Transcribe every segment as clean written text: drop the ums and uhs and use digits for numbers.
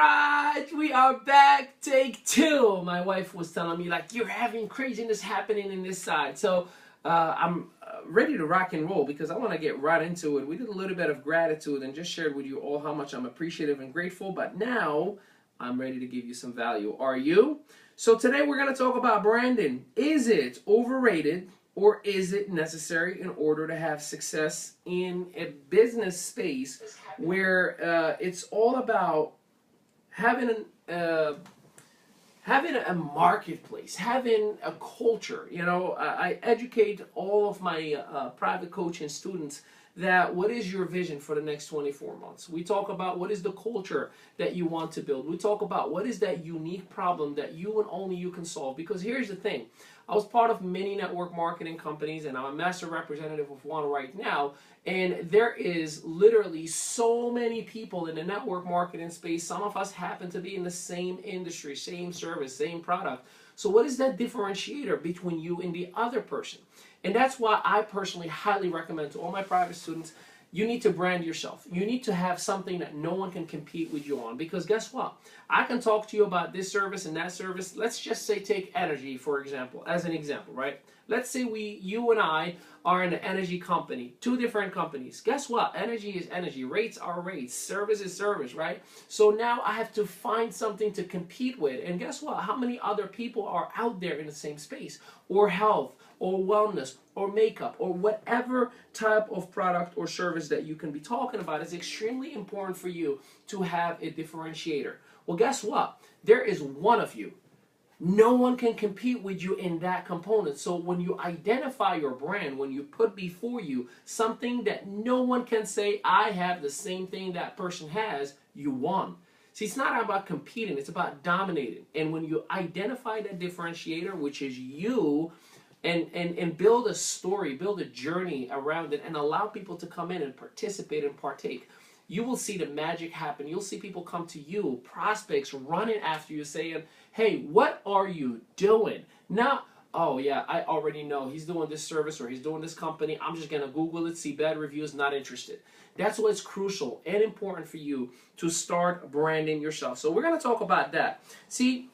right, we are back. Take two. My wife was telling me, like, you're having craziness happening in this side. So I'm ready to rock and roll because I want to get right into it. We did a little bit of gratitude and just shared with you all how much I'm appreciative and grateful. But now I'm ready to give you some value. Are you? So today we're going to talk about branding. Is it overrated or is it necessary in order to have success in a business space where it's all about having a marketplace, having a culture? You know, I educate all of my private coaching students that what is your vision for the next 24 months? We talk about what is the culture that you want to build. We talk about what is that unique problem that you and only you can solve. Because here's the thing. I was part of many network marketing companies and I'm a master representative of one right now. And there is literally so many people in the network marketing space. Some of us happen to be in the same industry, same service, same product. So what is that differentiator between you and the other person? And that's why I personally highly recommend to all my private students, you need to brand yourself. You need to have something that no one can compete with you on. Because guess what? I can talk to you about this service and that service. Let's just say take energy, for example, as an example, right? Let's say you and I are in an energy company, two different companies. Guess what? Energy is energy. Rates are rates. Service is service, right? So now I have to find something to compete with. And guess what? How many other people are out there in the same space? Or health, or wellness, or makeup, or whatever type of product or service that you can be talking about is extremely important for you to have a differentiator. Well, guess what? There is one of you. No one can compete with you in that component. So when you identify your brand, when you put before you something that no one can say, I have the same thing that person has, you won. See, it's not about competing, it's about dominating. And when you identify that differentiator, which is you, and build a story, build a journey around it, and allow people to come in and participate and partake, you will see the magic happen. You'll see people come to you, prospects running after you saying, hey, what are you doing? Now, oh yeah, I already know he's doing this service or he's doing this company. I'm just going to Google it, see bad reviews, not interested. That's what's crucial and important for you to start branding yourself. So we're going to talk about that. See,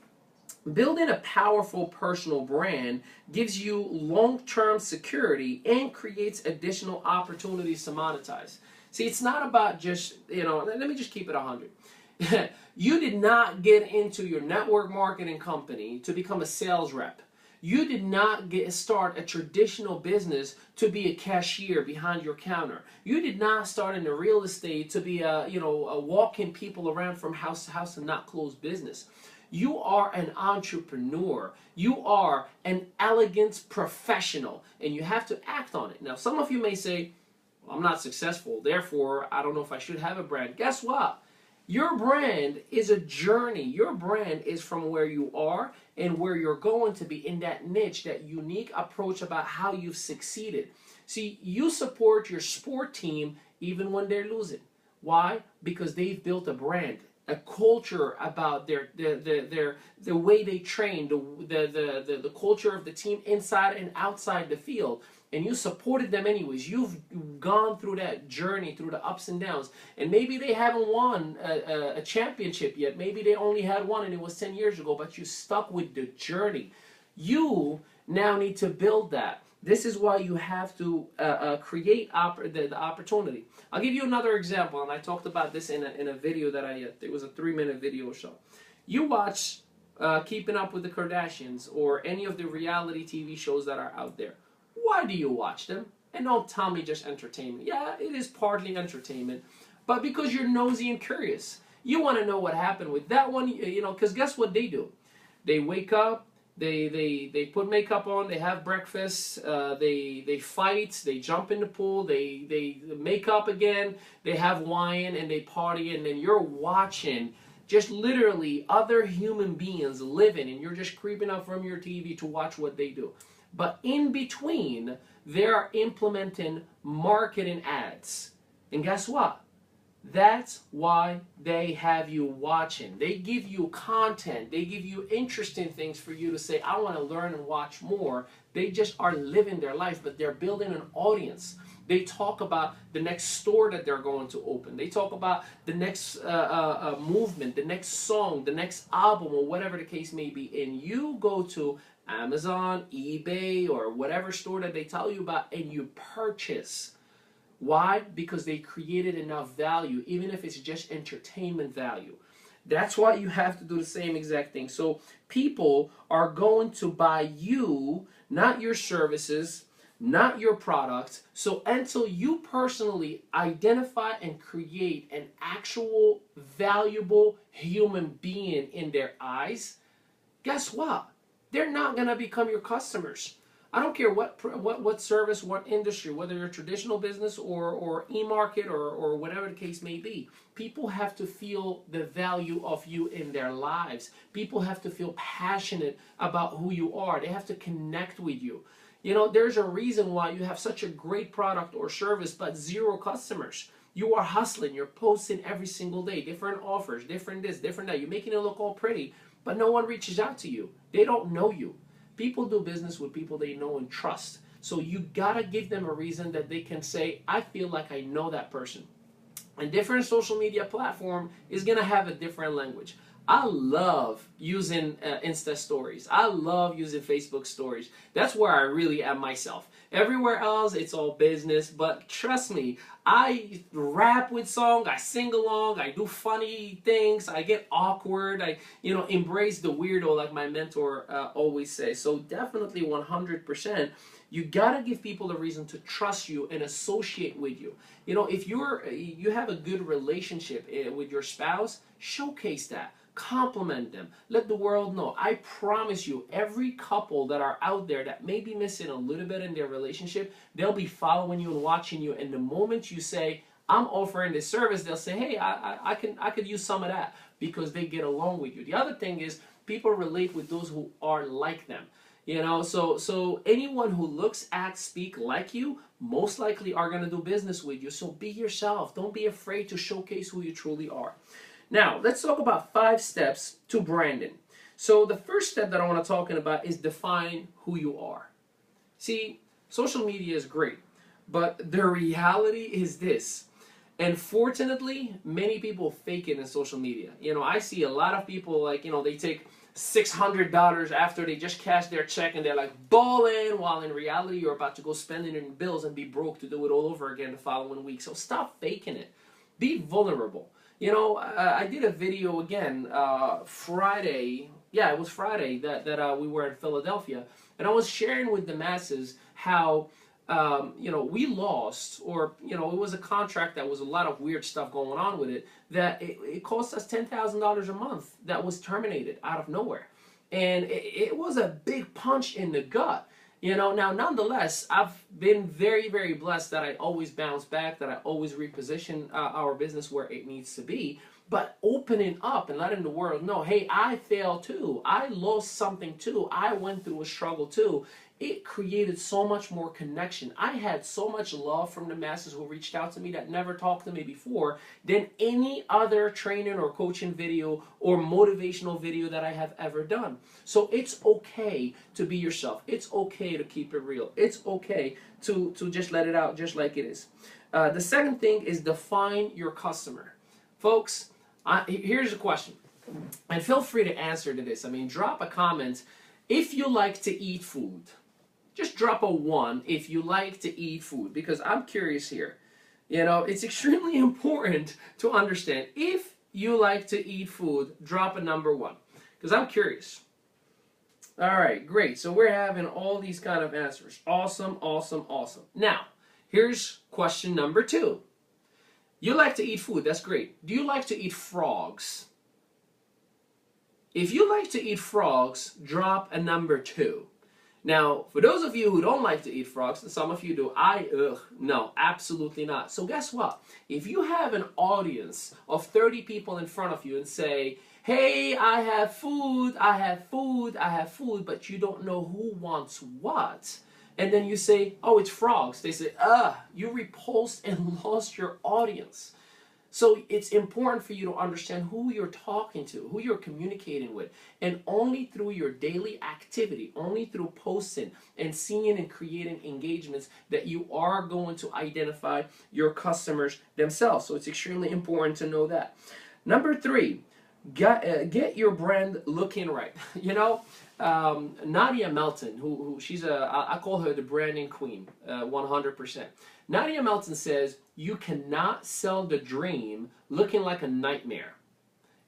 building a powerful personal brand gives you long-term security and creates additional opportunities to monetize. See, it's not about just, let me just keep it 100. You did not get into your network marketing company to become a sales rep. You did not start a traditional business to be a cashier behind your counter. You did not start in the real estate to be a walking people around from house to house and not close business. You are an entrepreneur. You are an elegant professional, and you have to act on it. Now, some of you may say, well, I'm not successful, therefore, I don't know if I should have a brand. Guess what? Your brand is a journey. Your brand is from where you are and where you're going to be in that niche, that unique approach about how you've succeeded. See, you support your sport team even when they're losing. Why? Because they've built a brand, a culture about the way they train, the culture of the team inside and outside the field. And you supported them anyways. You've gone through that journey, through the ups and downs. And maybe they haven't won a championship yet. Maybe they only had one and it was 10 years ago, but you stuck with the journey. You now need to build that. This is why you have to create the opportunity. I'll give you another example, and I talked about this in a video that it was a 3-minute video show. You watch Keeping Up with the Kardashians or any of the reality TV shows that are out there. Why do you watch them? And don't tell me just entertainment. Yeah, it is partly entertainment, but because you're nosy and curious. You want to know what happened with that one, because guess what they do? They wake up, they put makeup on, they have breakfast, they fight, they jump in the pool, they make up again, they have wine, and they party, and then you're watching just literally other human beings living, and you're just creeping up from your TV to watch what they do. But in between, they're implementing marketing ads. And guess what? That's why they have you watching. They give you content. They give you interesting things for you to say, I want to learn and watch more. They just are living their life, but they're building an audience. They talk about the next store that they're going to open. They talk about the next movement, the next song, the next album, or whatever the case may be. And you go to Amazon, eBay, or whatever store that they tell you about, and you purchase. Why? Because they created enough value, even if it's just entertainment value. That's why you have to do the same exact thing. So people are going to buy you, not your services, not your product. So until you personally identify and create an actual valuable human being in their eyes, guess what? They're not going to become your customers. I don't care what service, what industry, whether you're a traditional business or e-market or whatever the case may be. People have to feel the value of you in their lives. People have to feel passionate about who you are. They have to connect with you. You know, there's a reason why you have such a great product or service but zero customers. You are hustling. You're posting every single day. Different offers, different this, different that. You're making it look all pretty, but no one reaches out to you. They don't know you. People do business with people they know and trust. So you gotta give them a reason that they can say, I feel like I know that person. And different social media platform is gonna have a different language. I love using Insta stories. I love using Facebook stories. That's where I really am myself. Everywhere else, it's all business. But trust me, I rap with songs. I sing along. I do funny things. I get awkward. I, embrace the weirdo, like my mentor always says. So definitely 100%. You gotta give people a reason to trust you and associate with you. If you have a good relationship with your spouse, showcase that. Compliment them. Let the world know. I promise you, every couple that are out there that may be missing a little bit in their relationship, they'll be following you and watching you. And the moment you say, I'm offering this service, they'll say, hey, I could use some of that, because they get along with you. The other thing is, people relate with those who are like them. So anyone who looks, act, speak like you, most likely are going to do business with you. So be yourself. Don't be afraid to showcase who you truly are. Now, let's talk about 5 steps to branding. So the first step that I want to talk about is define who you are. See, social media is great, but the reality is this. Unfortunately, many people fake it in social media. I see a lot of people they take $600 after they just cash their check and they're like balling, while in reality you're about to go spend it in bills and be broke to do it all over again the following week. So stop faking it. Be vulnerable. I did a video again Friday. Yeah, it was Friday that we were in Philadelphia, and I was sharing with the masses how we lost, or it was a contract that was a lot of weird stuff going on with it, that it cost us $10,000 a month that was terminated out of nowhere, and it was a big punch in the gut. Now, nonetheless, I've been very, very blessed that I always bounce back, that I always reposition our business where it needs to be. But opening up and letting the world know, hey, I failed too. I lost something too. I went through a struggle too. It created so much more connection. I had so much love from the masses who reached out to me that never talked to me before than any other training or coaching video or motivational video that I have ever done. So it's okay to be yourself. It's okay to keep it real. It's okay to just let it out just like it is. The second thing is define your customer. Folks, here's a question. And feel free to answer to this. Drop a comment if you like to eat food. Just drop a 1 if you like to eat food, because I'm curious here. It's extremely important to understand. If you like to eat food, drop a number 1, because I'm curious. All right, great. So we're having all these kind of answers. Awesome, awesome, awesome. Now, here's question number 2. You like to eat food. That's great. Do you like to eat frogs? If you like to eat frogs, drop a number 2. Now, for those of you who don't like to eat frogs, and some of you do, no, absolutely not. So guess what? If you have an audience of 30 people in front of you and say, hey, I have food, but you don't know who wants what, and then you say, oh, it's frogs. They say, you repulsed and lost your audience. So it's important for you to understand who you're talking to, who you're communicating with. And only through your daily activity, only through posting and seeing and creating engagements, that you are going to identify your customers themselves. So it's extremely important to know that. Number three, get your brand looking right. Nadia Melton, who she's I call her the branding queen, 100%. Nadia Melton says, you cannot sell the dream looking like a nightmare.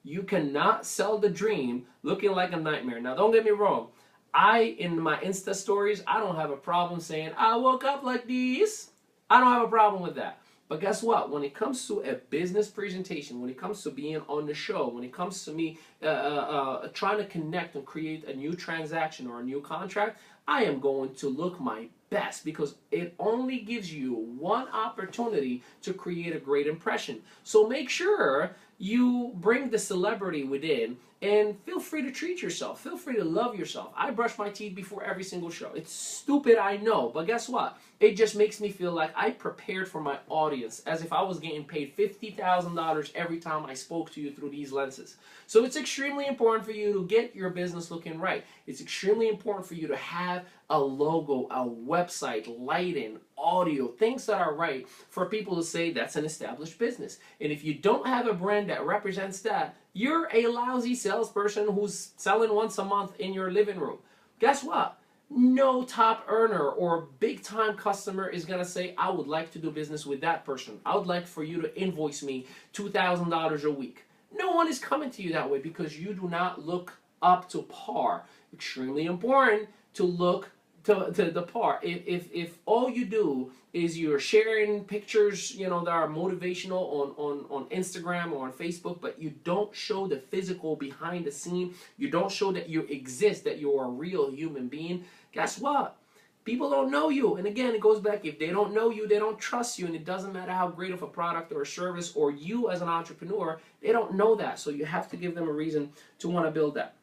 You cannot sell the dream looking like a nightmare. Now, don't get me wrong. In my Insta stories, I don't have a problem saying, I woke up like this. I don't have a problem with that. But guess what? When it comes to a business presentation, when it comes to being on the show, when it comes to me trying to connect and create a new transaction or a new contract, I am going to look my best, because it only gives you one opportunity to create a great impression. So make sure you bring the celebrity within, and feel free to treat yourself. Feel free to love yourself. I brush my teeth before every single show. It's stupid, I know, but guess what? It just makes me feel like I prepared for my audience, as if I was getting paid $50,000 every time I spoke to you through these lenses. So it's extremely important for you to get your business looking right. It's extremely important for you to have a logo, a website, lighting, audio, things that are right for people to say that's an established business. And if you don't have a brand that represents that, you're a lousy salesperson who's selling once a month in your living room. Guess what? No top earner or big time customer is going to say, I would like to do business with that person. I would like for you to invoice me $2,000 a week. No one is coming to you that way, because you do not look up to par. Extremely important to look to the par. If all you do is you're sharing pictures, that are motivational on Instagram or on Facebook, but you don't show the physical behind the scene, you don't show that you exist, that you're a real human being, guess what? People don't know you. And again, it goes back, if they don't know you, they don't trust you, and it doesn't matter how great of a product or a service, or you as an entrepreneur, they don't know that. So you have to give them a reason to want to build that.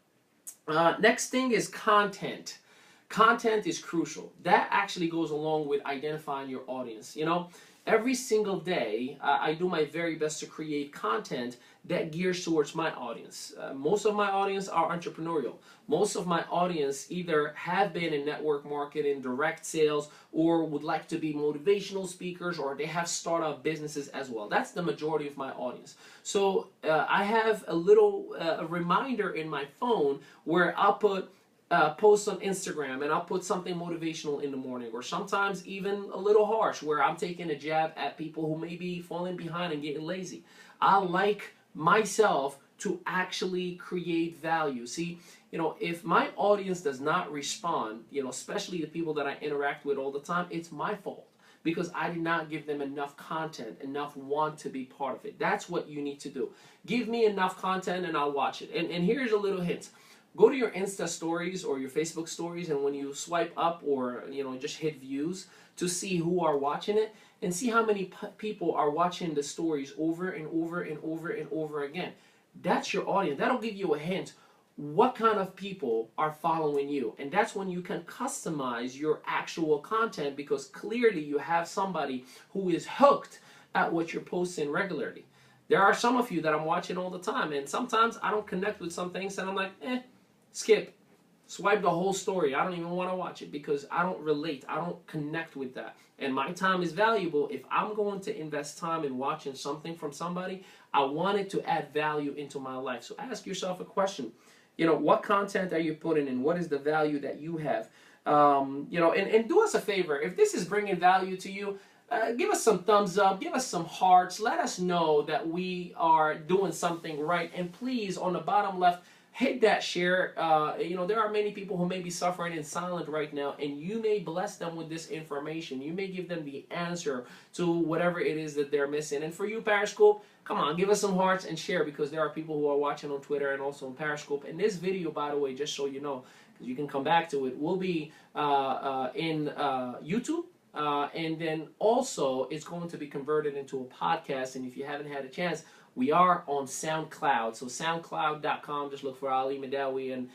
Next thing is content. Content is crucial. That actually goes along with identifying your audience. Every single day, I do my very best to create content that gears towards my audience. Most of my audience are entrepreneurial. Most of my audience either have been in network marketing, direct sales, or would like to be motivational speakers, or they have startup businesses as well. That's the majority of my audience. So I have a little reminder in my phone where I'll put posts on Instagram, and I'll put something motivational in the morning, or sometimes even a little harsh, where I'm taking a jab at people who may be falling behind and getting lazy. I like myself to actually create value. See, if my audience does not respond, especially the people that I interact with all the time, it's my fault, because I did not give them enough content, enough want to be part of it. That's what you need to do. Give me enough content and I'll watch it. And here's a little hint. Go to your Insta stories or your Facebook stories, and when you swipe up or just hit views to see who are watching it, and see how many people are watching the stories over and over and over and over again. That's your audience. That'll give you a hint what kind of people are following you, and that's when you can customize your actual content, because clearly you have somebody who is hooked at what you're posting regularly. There are some of you that I'm watching all the time, and sometimes I don't connect with some things, and I'm like, skip, swipe the whole story. I don't even want to watch it, because I don't relate. I don't connect with that. And my time is valuable. If I'm going to invest time in watching something from somebody, I want it to add value into my life. So ask yourself a question. What content are you putting in? What is the value that you have? And do us a favor. If this is bringing value to you, give us some thumbs up, give us some hearts. Let us know that we are doing something right. And please, on the bottom left, hit that share. There are many people who may be suffering in silence right now, and you may bless them with this information. You may give them the answer to whatever it is that they're missing. And for you, Periscope, come on, give us some hearts and share, because there are people who are watching on Twitter and also on Periscope. And this video, by the way, just so you know, because you can come back to it, will be in YouTube. And then also it's going to be converted into a podcast. And if you haven't had a chance, we are on SoundCloud. So SoundCloud.com, just look for Ali Mehdaoui, and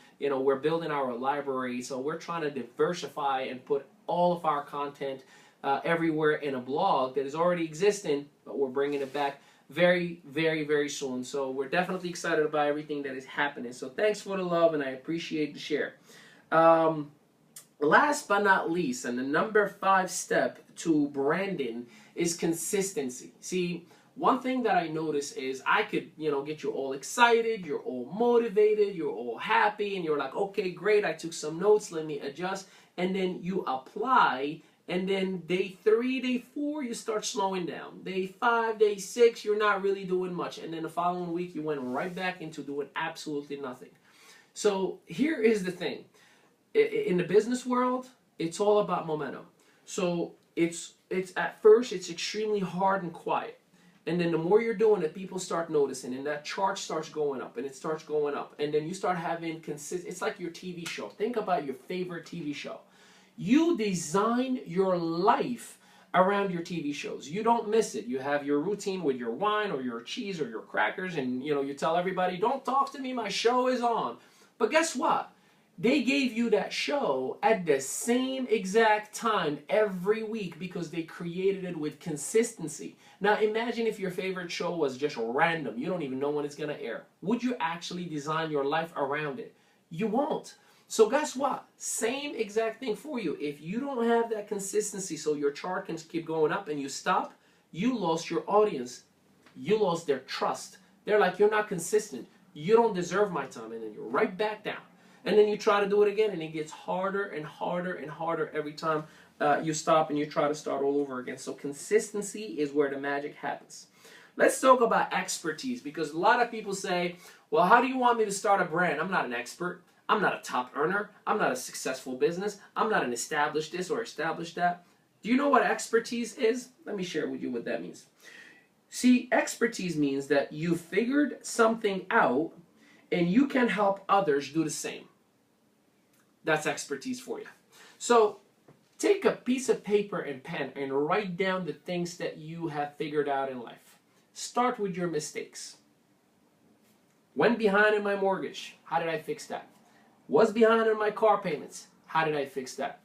we're building our library. So we're trying to diversify and put all of our content everywhere in a blog that is already existing, but we're bringing it back very, very, very soon. So we're definitely excited about everything that is happening. So thanks for the love, and I appreciate the share. Last but not least, and the number 5 step to branding is consistency. See, one thing that I notice is I could, get you all excited, you're all motivated, you're all happy, and you're like, okay, great, I took some notes, let me adjust. And then you apply, and then day 3, day 4, you start slowing down. Day 5, day 6, you're not really doing much. And then the following week, you went right back into doing absolutely nothing. So here is the thing. In the business world, it's all about momentum. So it's at first, it's extremely hard and quiet. And then the more you're doing it, people start noticing, and that chart starts going up, and it starts going up. And then you start having it's like your TV show. Think about your favorite TV show. You design your life around your TV shows. You don't miss it. You have your routine with your wine or your cheese or your crackers, and you tell everybody, don't talk to me, my show is on. But guess what? They gave you that show at the same exact time every week because they created it with consistency. Now imagine if your favorite show was just random. You don't even know when it's going to air. Would you actually design your life around it? You won't. So guess what? Same exact thing for you. If you don't have that consistency so your chart can keep going up and you stop, you lost your audience. You lost their trust. They're like, you're not consistent. You don't deserve my time. And then you're right back down. And then you try to do it again, and it gets harder and harder and harder every time you stop and you try to start all over again. So consistency is where the magic happens. Let's talk about expertise, because a lot of people say, well, how do you want me to start a brand? I'm not an expert. I'm not a top earner. I'm not a successful business. I'm not an established this or established that. Do you know what expertise is? Let me share with you what that means. See, expertise means that you figured something out and you can help others do the same. That's expertise for you. So take a piece of paper and pen and write down the things that you have figured out in life. Start with your mistakes. Went behind in my mortgage. How did I fix that? Was behind in my car payments. How did I fix that?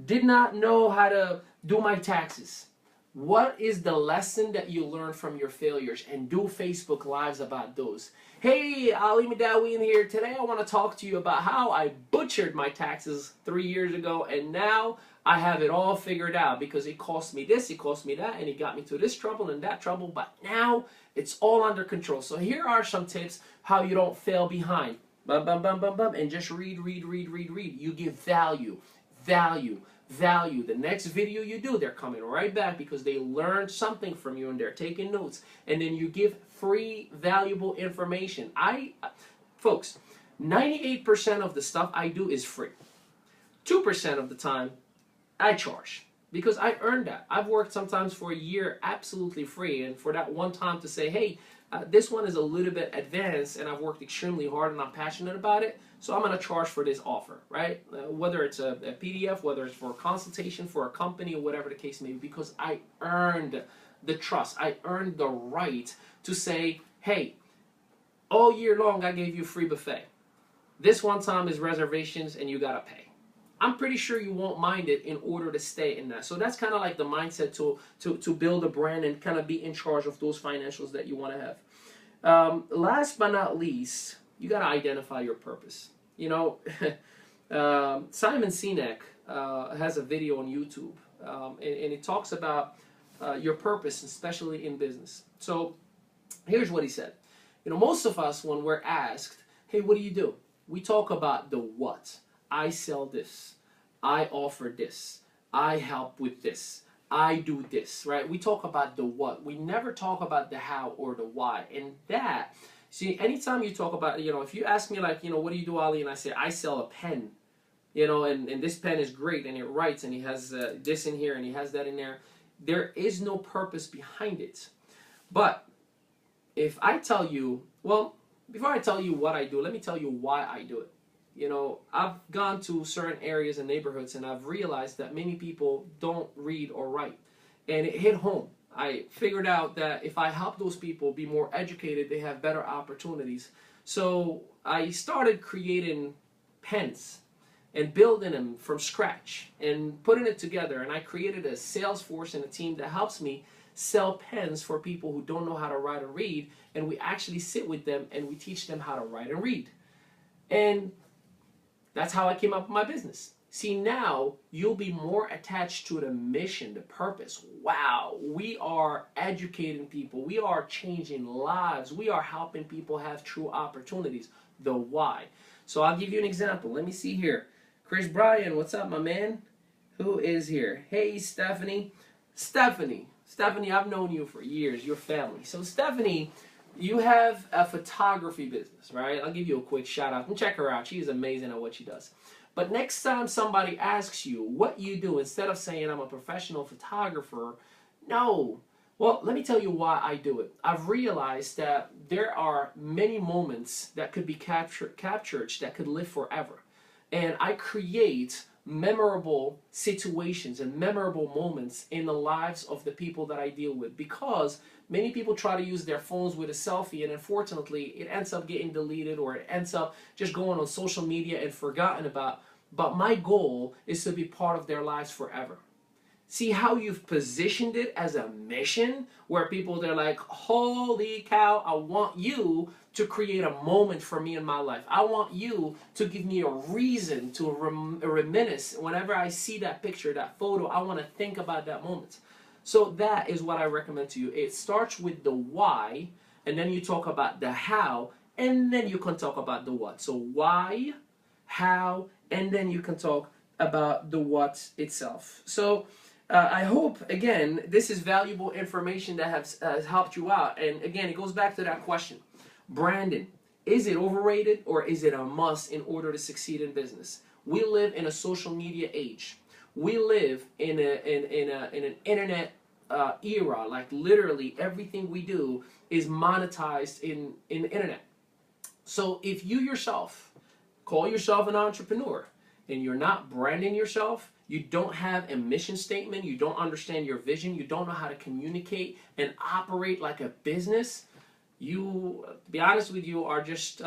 Did not know how to do my taxes. What is the lesson that you learned from your failures? And do Facebook Lives about those. Hey, Ali Mehdaoui in here. Today I want to talk to you about how I butchered my taxes 3 years ago, and now I have it all figured out because it cost me this, it cost me that, and it got me to this trouble and that trouble, but now it's all under control. So here are some tips how you don't fail behind. Bum, bum, bum, bum, bum, and just read. You give value. The next video you do, they're coming right back because they learned something from you and they're taking notes. And then you give free, valuable information. Folks, 98% of the stuff I do is free. 2% of the time, I charge because I earned that. I've worked sometimes for a year absolutely free, and for that one time to say, hey, this one is a little bit advanced and I've worked extremely hard and I'm passionate about it, so I'm going to charge for this offer, right? Whether it's a PDF, whether it's for a consultation for a company or whatever the case may be, because I earned the trust. I earned the right to say, hey, all year long I gave you free buffet. This one time is reservations and you got to pay. I'm pretty sure you won't mind it in order to stay in that. So that's kind of like the mindset to build a brand and kind of be in charge of those financials that you want to have. Last but not least, you got to identify your purpose. Simon Sinek has a video on YouTube, and it talks about your purpose, especially in business. So here's what he said. Most of us, when we're asked, hey, what do you do? We talk about the what. I sell this. I offer this. I help with this. I do this, right? We talk about the what. We never talk about the how or the why. And that, see, anytime you talk about, if you ask me like, what do you do, Ali? And I say, I sell a pen, and this pen is great and it writes and he has this in here and he has that in there. There is no purpose behind it. But if I tell you, well, before I tell you what I do, let me tell you why I do it. I've gone to certain areas and neighborhoods and I've realized that many people don't read or write. And it hit home. I figured out that if I help those people be more educated, they have better opportunities. So I started creating pens and building them from scratch and putting it together. And I created a sales force and a team that helps me sell pens for people who don't know how to write or read, and we actually sit with them and we teach them how to write and read. And that's how I came up with my business. See, now you'll be more attached to the mission, the purpose. Wow, we are educating people. We are changing lives. We are helping people have true opportunities. The why. So I'll give you an example. Let me see here. Chris Bryan, what's up, my man? Who is here? Hey, Stephanie. Stephanie, I've known you for years. Your family. So Stephanie, you have a photography business, right? I'll give you a quick shout out and check her out. She is amazing at what she does. But next time somebody asks you what you do, instead of saying I'm a professional photographer, no. Well, let me tell you why I do it. I've realized that there are many moments that could be captured that could live forever. And I create memorable situations and memorable moments in the lives of the people that I deal with, because many people try to use their phones with a selfie, and unfortunately it ends up getting deleted, or it ends up just going on social media and forgotten about. But my goal is to be part of their lives forever. See how you've positioned it as a mission, where people, they're like, holy cow, I want you to create a moment for me in my life. I want you to give me a reason to reminisce. Whenever I see that picture, that photo, I want to think about that moment. So that is what I recommend to you. It starts with the why, and then you talk about the how, and then you can talk about the what. So why, how, and then you can talk about the what itself. So I hope, again, this is valuable information that has helped you out. And again, it goes back to that question. Branding, is it overrated, or is it a must in order to succeed in business? We live in a social media age. We live in an internet era. Like literally everything we do is monetized in the internet. So if you yourself call yourself an entrepreneur and you're not branding yourself, you don't have a mission statement, you don't understand your vision, you don't know how to communicate and operate like a business, you, to be honest with you, are just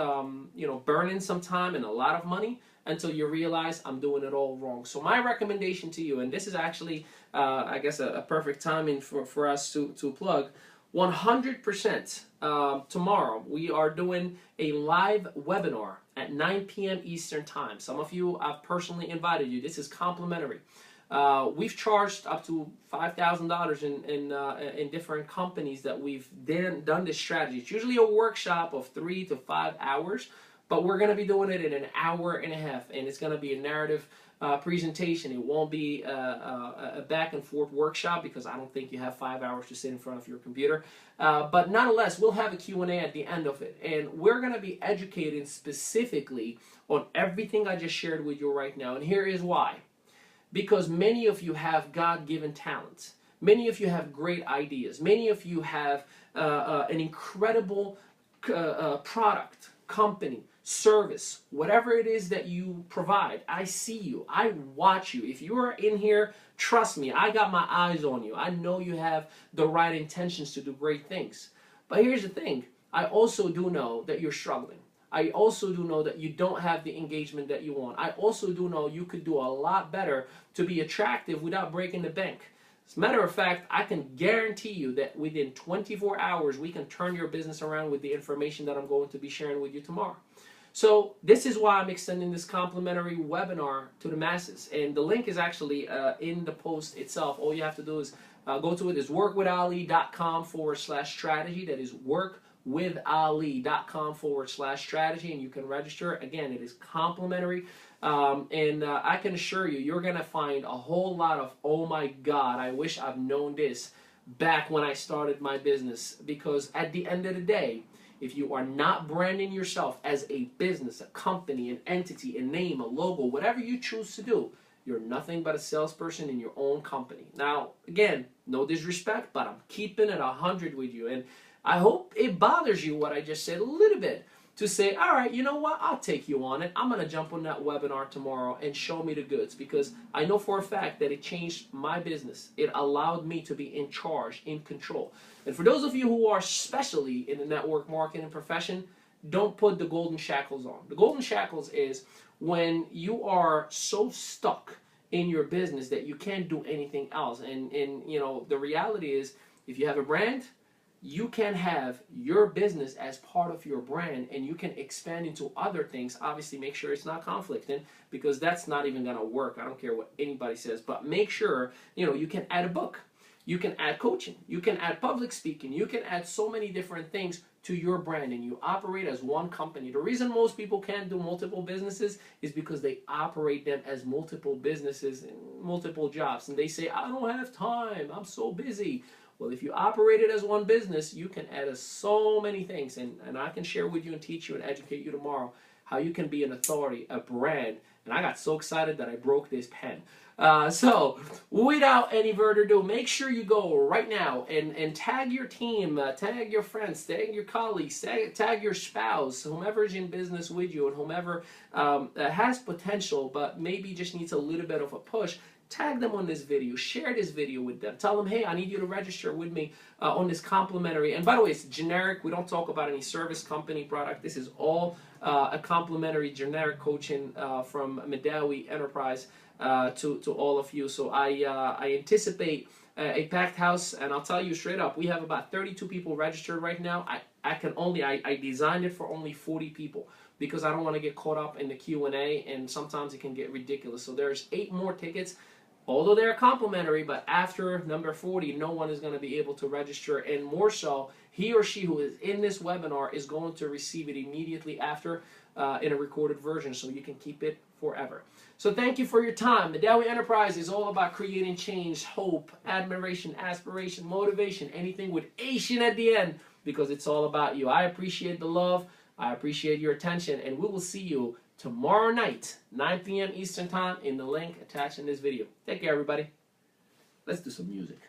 burning some time and a lot of money until you realize I'm doing it all wrong. So my recommendation to you, and this is actually, I guess, a perfect timing for us to plug, 100% tomorrow we are doing a live webinar at 9 p.m. Eastern Time. Some of you, I've personally invited you. This is complimentary. We've charged up to $5,000 in different companies that we've done this strategy. It's usually a workshop of 3 to 5 hours, but we're going to be doing it in an hour and a half, and it's going to be a narrative presentation. It won't be a back and forth workshop, because I don't think you have 5 hours to sit in front of your computer. But nonetheless, we'll have a Q&A at the end of it, and we're going to be educating specifically on everything I just shared with you right now. And here is why. Because many of you have God-given talents. Many of you have great ideas. Many of you have an incredible product, company, service, whatever it is that you provide. I see you. I watch you. If you are in here, trust me, I got my eyes on you. I know you have the right intentions to do great things. But here's the thing. I also do know that you're struggling. I also do know that you don't have the engagement that you want. I also do know you could do a lot better to be attractive without breaking the bank. As a matter of fact, I can guarantee you that within 24 hours, we can turn your business around with the information that I'm going to be sharing with you tomorrow. So this is why I'm extending this complimentary webinar to the masses. And the link is actually in the post itself. All you have to do is go to it. It's workwithali.com/strategy. That is workwithali.com/strategy. And you can register. Again, it is complimentary. I can assure you, you're going to find a whole lot of, oh my God, I wish I've known this back when I started my business. Because at the end of the day, if you are not branding yourself as a business, a company, an entity, a name, a logo, whatever you choose to do, you're nothing but a salesperson in your own company. Now, again, no disrespect, but I'm keeping it 100 with you. And I hope it bothers you what I just said a little bit, to say, all right, you know what, I'll take you on it. I'm going to jump on that webinar tomorrow and show me the goods, because I know for a fact that it changed my business. It allowed me to be in charge, in control. And for those of you who are especially in the network marketing profession, don't put the golden shackles on. The golden shackles is when you are so stuck in your business that you can't do anything else. And you know, the reality is, If you have a brand, you can have your business as part of your brand, and you can expand into other things. Obviously, make sure it's not conflicting, because that's not even going to work. I don't care what anybody says, but make sure, you can add a book. You can add coaching. You can add public speaking. You can add so many different things to your brand, and you operate as one company. The reason most people can't do multiple businesses is because they operate them as multiple businesses and multiple jobs. And they say, I don't have time. I'm so busy. Well, if you operate it as one business, you can add so many things. And I can share with you and teach you and educate you tomorrow how you can be an authority, a brand. And I got so excited that I broke this pen. So, without any further ado, make sure you go right now and tag your team, tag your friends, tag your colleagues, tag your spouse, whomever's in business with you, and whomever has potential but maybe just needs a little bit of a push. Tag them on this video. Share this video with them. Tell them, hey, I need you to register with me on this complimentary. And by the way, it's generic. We don't talk about any service company product. This is all a complimentary generic coaching from Mehdaoui Enterprise to all of you. So I anticipate a packed house, and I'll tell you straight up, we have about 32 people registered right now. I designed it for only 40 people, because I don't want to get caught up in the Q&A, and sometimes it can get ridiculous. So there's 8 more tickets, although they're complimentary, but after number 40, no one is going to be able to register. And more so, he or she who is in this webinar is going to receive it immediately after in a recorded version, so you can keep it forever. So thank you for your time. Mehdaoui Enterprise is all about creating change, hope, admiration, aspiration, motivation, anything with Asian at the end, because it's all about you. I appreciate the love. I appreciate your attention, and we will see you tomorrow night, 9 p.m. Eastern Time, in the link attached in this video. Take care, everybody. Let's do some music.